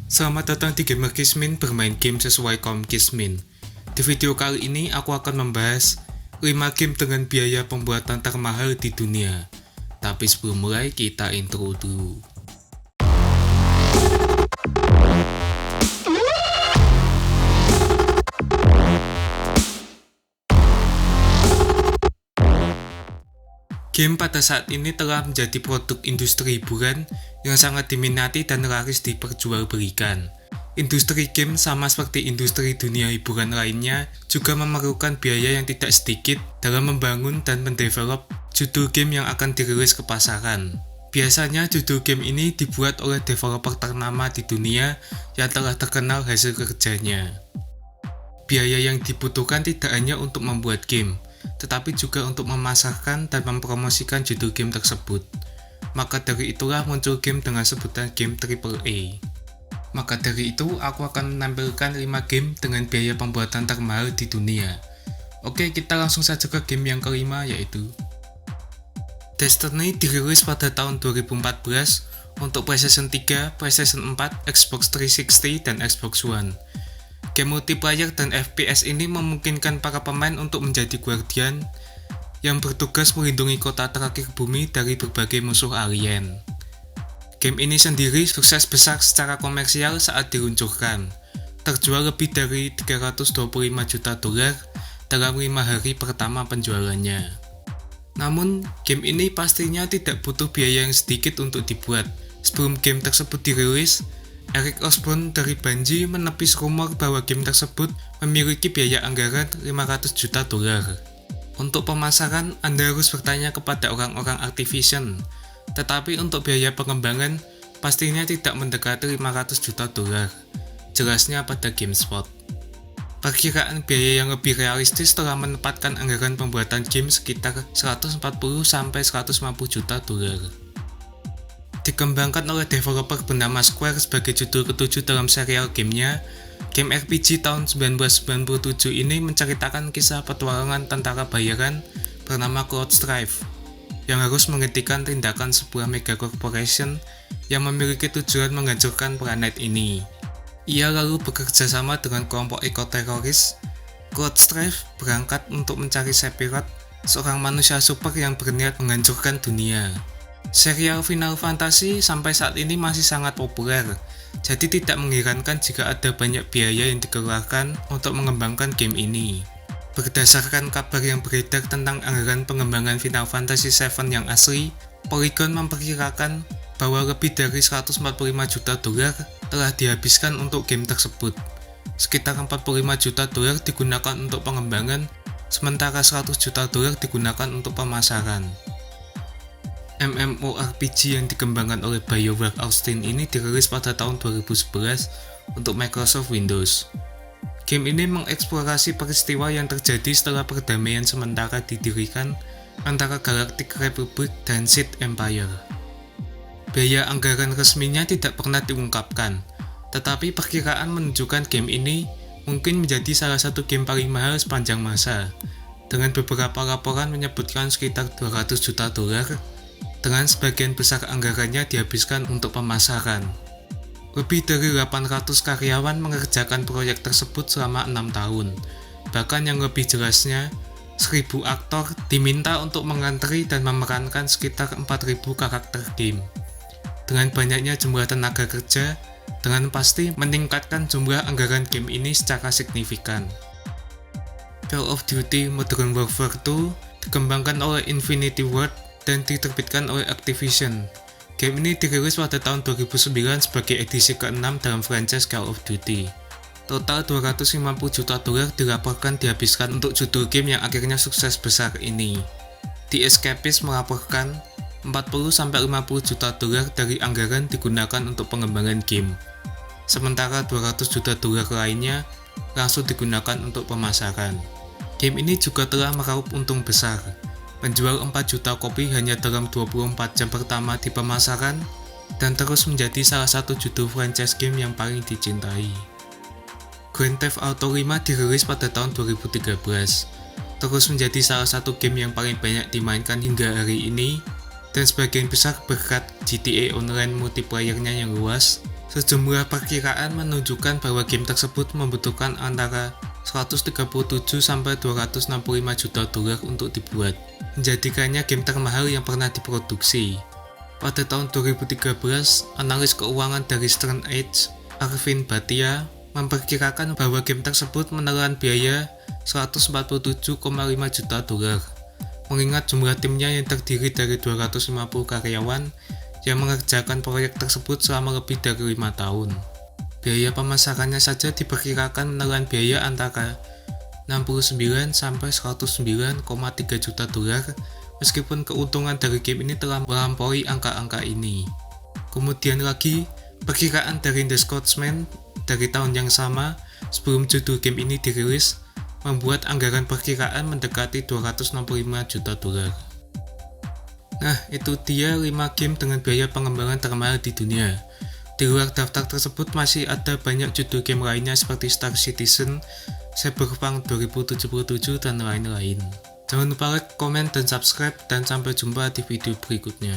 Selamat datang di Gamer Kismin bermain game sesuai kaum Kismin. Di video kali ini aku akan membahas 5 game dengan biaya pembuatan termahal di dunia. Tapi sebelum mulai kita intro dulu. Game pada saat ini telah menjadi produk industri hiburan yang sangat diminati dan laris diperjualbelikan. Industri game sama seperti industri dunia hiburan lainnya juga memerlukan biaya yang tidak sedikit dalam membangun dan mendevelop judul game yang akan dirilis ke pasaran. Biasanya judul game ini dibuat oleh developer ternama di dunia yang telah terkenal hasil kerjanya. Biaya yang dibutuhkan tidak hanya untuk membuat game, tetapi juga untuk memasarkan dan mempromosikan judul game tersebut. Maka dari itulah muncul game dengan sebutan game AAA. Maka dari itu, aku akan menampilkan 5 game dengan biaya pembuatan termahal di dunia. Oke, kita langsung saja ke game yang kelima, yaitu Destiny. Dirilis pada tahun 2014 untuk PlayStation 3, PlayStation 4, Xbox 360, dan Xbox One. Game multiplayer dan FPS ini memungkinkan para pemain untuk menjadi guardian yang bertugas melindungi kota terakhir bumi dari berbagai musuh alien. Game ini sendiri sukses besar secara komersial saat diluncurkan, terjual lebih dari 325 juta dolar dalam 5 hari pertama penjualannya. Namun, game ini pastinya tidak butuh biaya yang sedikit untuk dibuat. Sebelum game tersebut dirilis, Eric Osborne dari Bungie menepis rumor bahwa game tersebut memiliki biaya anggaran 500 juta dolar. Untuk pemasaran, Anda harus bertanya kepada orang-orang Activision, tetapi untuk biaya pengembangan pastinya tidak mendekati 500 juta dolar. Jelasnya pada GameSpot. Perkiraan biaya yang lebih realistis telah menempatkan anggaran pembuatan game sekitar 140-150 juta dolar. Dikembangkan oleh developer bernama Square sebagai judul ketujuh dalam serial gamenya, game RPG tahun 1997 ini menceritakan kisah petualangan tentara bayaran bernama Cloud Strife yang harus menghentikan tindakan sebuah mega corporation yang memiliki tujuan menghancurkan planet ini. Ia lalu bekerja sama dengan kelompok ekoteroris. Cloud Strife berangkat untuk mencari Sephiroth, seorang manusia super yang berniat menghancurkan dunia. Serial Final Fantasy sampai saat ini masih sangat populer, jadi tidak mengherankan jika ada banyak biaya yang dikeluarkan untuk mengembangkan game ini. Berdasarkan kabar yang beredar tentang anggaran pengembangan Final Fantasy VII yang asli, Polygon memperkirakan bahwa lebih dari 145 juta dolar telah dihabiskan untuk game tersebut. Sekitar 45 juta dolar digunakan untuk pengembangan, sementara 100 juta dolar digunakan untuk pemasaran. MMORPG yang dikembangkan oleh BioWare Austin ini dirilis pada tahun 2011 untuk Microsoft Windows. Game ini mengeksplorasi peristiwa yang terjadi setelah perdamaian sementara didirikan antara Galactic Republic dan Sith Empire. Biaya anggaran resminya tidak pernah diungkapkan, tetapi perkiraan menunjukkan game ini mungkin menjadi salah satu game paling mahal sepanjang masa, dengan beberapa laporan menyebutkan sekitar 200 juta dolar, dengan sebagian besar anggarannya dihabiskan untuk pemasaran. Lebih dari 800 karyawan mengerjakan proyek tersebut selama 6 tahun. Bahkan yang lebih jelasnya, 1000 aktor diminta untuk mengantri dan memerankan sekitar 4000 karakter game. Dengan banyaknya jumlah tenaga kerja, dengan pasti meningkatkan jumlah anggaran game ini secara signifikan. Call of Duty Modern Warfare 2 dikembangkan oleh Infinity Ward dan diterbitkan oleh Activision. Game ini dirilis pada tahun 2009 sebagai edisi ke-6 dalam franchise Call of Duty. Total 250 juta dolar dilaporkan dihabiskan untuk judul game yang akhirnya sukses besar ini. The Escapist melaporkan 40-50 juta dolar dari anggaran digunakan untuk pengembangan game. Sementara 200 juta dolar lainnya langsung digunakan untuk pemasaran. Game ini juga telah meraup untung besar. Menjual 4 juta kopi hanya dalam 24 jam pertama di pemasaran dan terus menjadi salah satu judul franchise game yang paling dicintai. Grand Theft Auto 5 dirilis pada tahun 2013, terus menjadi salah satu game yang paling banyak dimainkan hingga hari ini dan sebagian besar berkat GTA Online multiplayer-nya yang luas. Sejumlah perkiraan menunjukkan bahwa game tersebut membutuhkan antara 137 sampai 265 juta dolar untuk dibuat, menjadikannya game termahal yang pernah diproduksi. Pada tahun 2013, analis keuangan dari Stern Age, Arvind Bhatia, memperkirakan bahwa game tersebut menelan biaya 147,5 juta dolar. Mengingat jumlah timnya yang terdiri dari 250 karyawan yang mengerjakan proyek tersebut selama lebih dari 5 tahun. Biaya pemasarannya saja diperkirakan menelan biaya antara 69 sampai 109,3 juta dolar, meskipun keuntungan dari game ini telah melampaui angka-angka ini. Kemudian lagi, perkiraan dari The Scotsman dari tahun yang sama sebelum judul game ini dirilis membuat anggaran perkiraan mendekati 265 juta dolar. Nah, itu dia 5 game dengan biaya pengembangan termahal di dunia. Di luar daftar tersebut masih ada banyak judul game lainnya seperti Star Citizen, Cyberpunk 2077, dan lain-lain. Jangan lupa like, komen, dan subscribe, dan sampai jumpa di video berikutnya.